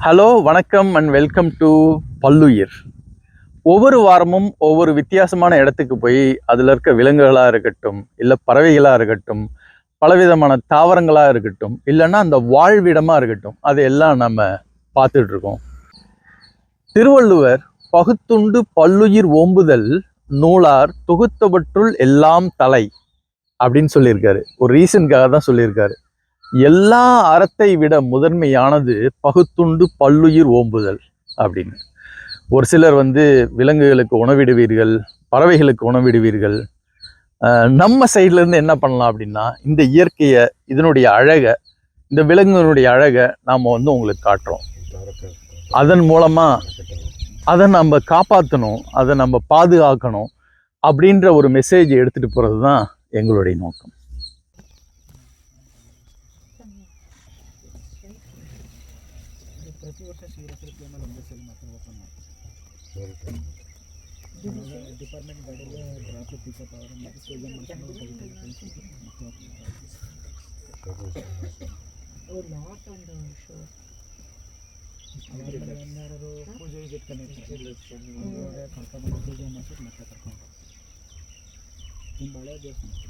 Hello, வணக்கம் and welcome to பல்லுயிர். ஒவ்வொரு வாரமும் ஒவ்வொரு வித்தியாசமான இடத்துக்கு போய் அதில் இருக்க விலங்குகளாக இருக்கட்டும், இல்லை பறவைகளாக இருக்கட்டும், பலவிதமான தாவரங்களாக இருக்கட்டும், இல்லைன்னா அந்த வாழ்விடமாக இருக்கட்டும், அதையெல்லாம் நம்ம பார்த்துட்டு இருக்கோம். திருவள்ளுவர் பகுத்துண்டு பல்லுயிர் ஓம்புதல் நூலார் தொகுத்தவற்றுள் எல்லாம் தலை அப்படின்னு சொல்லியிருக்காரு. ஒரு ரீசனுக்காக தான் சொல்லியிருக்காரு. எல்லா அறத்தை விட முதன்மையானது பகுத்துண்டு பல்லுயிர் ஓம்புதல் அப்படின்னு. ஒரு சிலர் விலங்குகளுக்கு உணவிடுவீர்கள், பறவைகளுக்கு உணவிடுவீர்கள். நம்ம சைட்ல இருந்து என்ன பண்ணலாம் அப்படின்னா, இந்த இயற்கையை, இதனுடைய அழகை, இந்த விலங்குகளுடைய அழகை நாம் உங்களுக்கு காட்டுறோம். அதன் மூலமா அதை நம்ம காப்பாற்றணும், அதை நம்ம பாதுகாக்கணும் அப்படின்ற ஒரு மெசேஜ் எடுத்துட்டு போறது தான் எங்களுடைய நோக்கம். ಪ್ರತಿ ವರ್ಷ ಶಿವರಾತ್ರಿ ಟೈಮಲ್ಲಿ ಒಂದೇ ಸಲ ಮಾತ್ರ ಓಪನ್ ಮಾಡ್ತಾರೆ. ಡಿಪಾರ್ಟ್ಮೆಂಟ್ ಗಾಡಿಗೆ ಡ್ರಾಪ್ ಪಿಕಪ್ ಅವರು ಮತ್ತೆ ಸ್ಟೇಜ್ ಮಾಡ್ಕೊಂಡು ಏನಾರು ಪೂಜೆ ಇಟ್ಕೊಂಡಿರ್ತಾರೆ, ಕರ್ಕೊಂಡು ಪೂಜೆ ಮಾಡಿಸಿ ಮತ್ತೆ ಕರ್ಕೊಂಡು ನಿಮ್ಮ ಬಳೆ ದೇವಸ್ಥಾನ